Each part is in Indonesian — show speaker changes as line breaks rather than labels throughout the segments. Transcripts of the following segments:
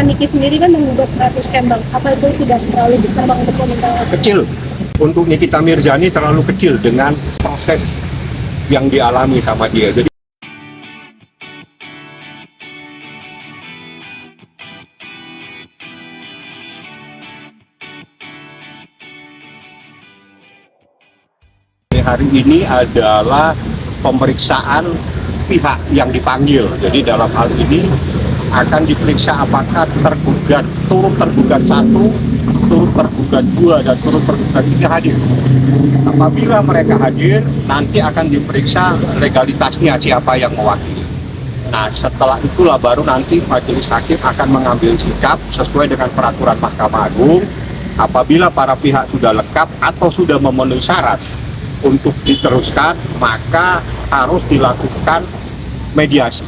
Niki sendiri kan mengubah 100 Bang. Apa itu tidak terlalu besar Bang untuk komentar?
Kecil. Untuk Nikita Mirzani terlalu kecil dengan proses yang dialami sama dia. Jadi hari ini adalah pemeriksaan pihak yang dipanggil. Jadi dalam hal ini akan diperiksa apakah tergugat, turut tergugat 1, turut tergugat 2, dan turut tergugat 3 hadir. Apabila mereka hadir, nanti akan diperiksa legalitasnya siapa yang mewakili. Nah, setelah itulah baru nanti majelis hakim akan mengambil sikap sesuai dengan peraturan Mahkamah Agung. Apabila para pihak sudah lengkap atau sudah memenuhi syarat untuk diteruskan, maka harus dilakukan mediasi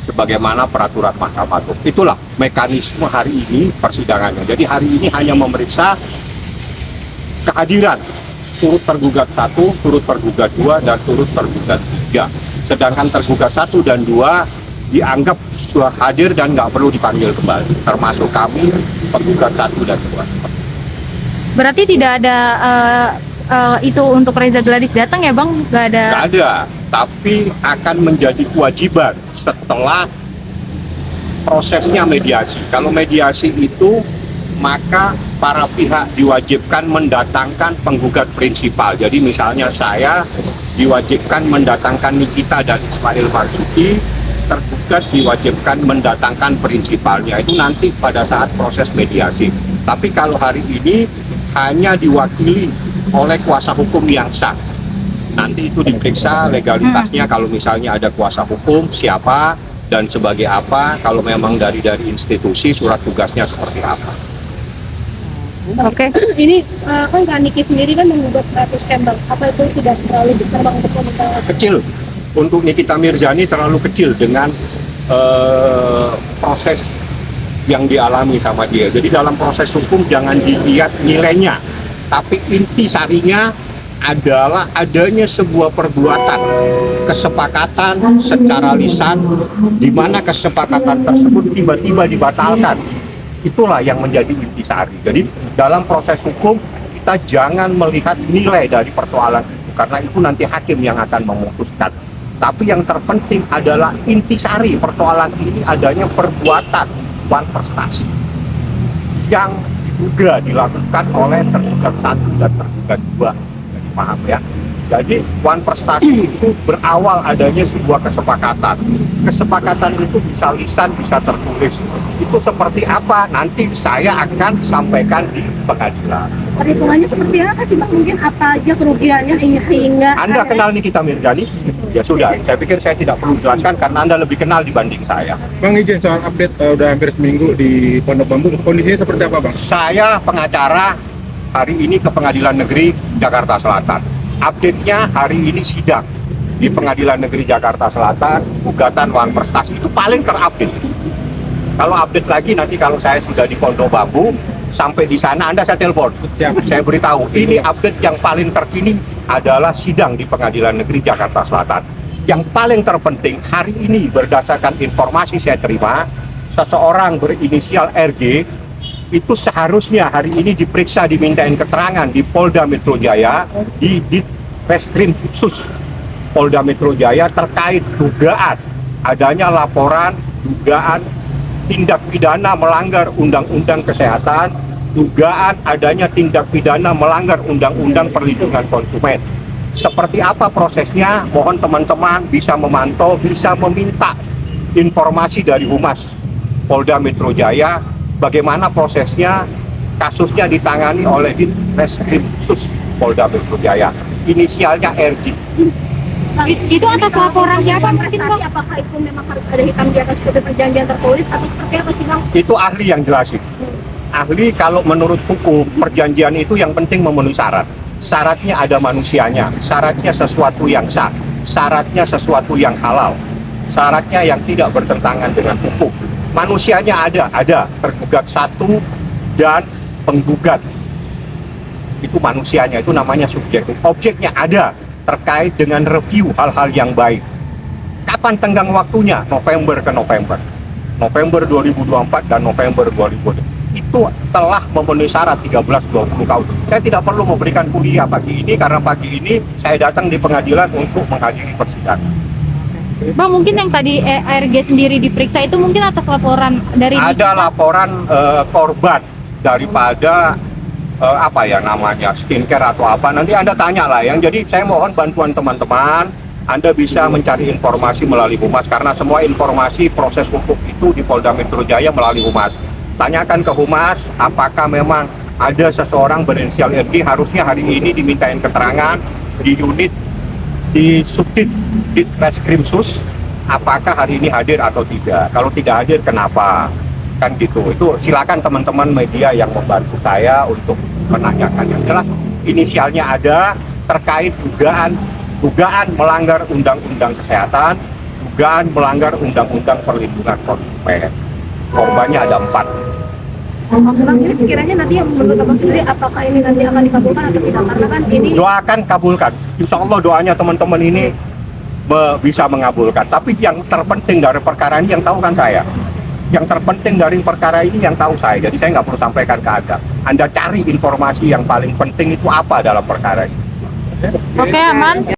sebagaimana peraturan Mahkamah Agung. Itulah mekanisme hari ini persidangannya. Jadi hari ini hanya memeriksa kehadiran turut tergugat 1, turut tergugat 2, dan turut tergugat 3. Sedangkan tergugat 1 dan 2 dianggap sudah hadir dan nggak perlu dipanggil kembali, termasuk kami tergugat 1 dan 2.
Berarti tidak ada itu untuk Reza Gladys datang ya Bang? Nggak ada?
Nggak ada, tapi akan menjadi kewajiban setelah prosesnya mediasi. Kalau mediasi itu, maka para pihak diwajibkan mendatangkan penggugat prinsipal. Jadi misalnya saya diwajibkan mendatangkan Nikita dan Ismail Marzuki, tergugat diwajibkan mendatangkan prinsipalnya. Itu nanti pada saat proses mediasi. Tapi kalau hari ini hanya diwakili oleh kuasa hukum yang sah. Nanti itu diperiksa legalitasnya, kalau misalnya ada kuasa hukum siapa dan sebagai apa, kalau memang dari institusi surat tugasnya seperti apa.
Oke.
Ini kan Kak Niki sendiri kan mengubah 100 Bang. Apa itu tidak terlalu besar Bang untuk komentar?
Kecil. Untuk Nikita Mirzani terlalu kecil dengan proses yang dialami sama dia. Jadi dalam proses hukum jangan dilihat nilainya, tapi inti sarinya adalah adanya sebuah perbuatan kesepakatan secara lisan, di mana kesepakatan tersebut tiba-tiba dibatalkan. Itulah yang menjadi inti sari. Jadi dalam proses hukum kita jangan melihat nilai dari persoalan itu, karena itu nanti hakim yang akan memutuskan. Tapi yang terpenting adalah intisari persoalan ini adanya perbuatan wan prestasi yang diduga dilakukan oleh tergugat 1 dan tergugat 2. Jadi paham ya? Jadi wan prestasi itu berawal adanya sebuah kesepakatan. Kesepakatan itu bisa lisan, bisa tertulis. Itu seperti apa? Nanti saya akan sampaikan di pengadilan.
Perhitungannya seperti apa sih Bang? Mungkin apa aja kerugiannya hingga
Anda kenal Nikita Mirzani? Ya sudah, saya pikir saya tidak perlu jelaskan karena Anda lebih kenal dibanding saya.
Bang, izin soal update udah hampir seminggu di Pondok Bambu, kondisinya seperti apa Bang?
Saya pengacara hari ini ke Pengadilan Negeri Jakarta Selatan. Update-nya hari ini sidang di Pengadilan Negeri Jakarta Selatan, gugatan wan prestasi itu paling terupdate. Kalau update lagi nanti kalau saya sudah di Pondok Bambu, sampai di sana Anda saya telepon. Saya beritahu, ini update yang paling terkini adalah sidang di Pengadilan Negeri Jakarta Selatan. Yang paling terpenting hari ini berdasarkan informasi saya terima, seseorang berinisial RG itu seharusnya hari ini diperiksa, dimintain keterangan di Polda Metro Jaya, di Reskrim Khusus Polda Metro Jaya terkait dugaan adanya laporan dugaan tindak pidana melanggar Undang-Undang Kesehatan, dugaan adanya tindak pidana melanggar Undang-Undang Perlindungan Konsumen. Seperti apa prosesnya? Mohon teman-teman bisa memantau, bisa meminta informasi dari Humas Polda Metro Jaya, bagaimana prosesnya, kasusnya ditangani oleh Reskrim Khusus Polda Metro Jaya. Inisialnya RG.
Itu atas laporan siapa mungkin Bang?
Apakah itu memang harus ada hitam di atas putih perjanjian tertulis atau seperti apa sih Bang?
Itu ahli yang jelasin. Ahli kalau menurut hukum perjanjian itu yang penting memenuhi syarat. Syaratnya ada manusianya, syaratnya sesuatu yang sah, syaratnya sesuatu yang halal, syaratnya yang tidak bertentangan dengan hukum. Manusianya ada tergugat 1 dan penggugat. Itu manusianya, itu namanya subjek. Objeknya ada terkait dengan review hal-hal yang baik. Kapan tenggang waktunya? November ke November. November 2024 dan November 2020 itu telah memenuhi syarat 13-20 tahun. Saya tidak perlu memberikan kuliah pagi ini karena pagi ini saya datang di pengadilan untuk menghadiri persidangan.
Bang, mungkin yang tadi ARG sendiri diperiksa itu mungkin atas laporan dari
Ada laporan korban daripada apa ya namanya skincare atau apa, nanti Anda tanya lah yang. Jadi saya mohon bantuan teman-teman, Anda bisa mencari informasi melalui Humas karena semua informasi proses hukum itu di Polda Metro Jaya melalui Humas. Tanyakan ke Humas apakah memang ada seseorang berinisial RG harusnya hari ini dimintain keterangan di unit di Subdit di Reskrimsus, apakah hari ini hadir atau tidak. Kalau tidak hadir kenapa, kan gitu. Itu silakan teman-teman media yang membantu saya untuk menanyakan. Yang jelas inisialnya ada terkait dugaan melanggar undang-undang kesehatan, dugaan melanggar undang-undang perlindungan konsumen. Korbannya ada 4.
Bang, ini sekiranya nanti yang menurut Abang sendiri apakah ini nanti akan dikabulkan atau tidak? Karena kan ini
Doakan kabulkan. Insya Allah doanya teman-teman ini bisa mengabulkan. Tapi yang terpenting dari perkara ini yang tahu kan saya. Yang terpenting dari perkara ini yang tahu saya. Jadi saya nggak perlu sampaikan ke Anda. Anda cari informasi yang paling penting itu apa dalam perkara ini.
Oke, aman.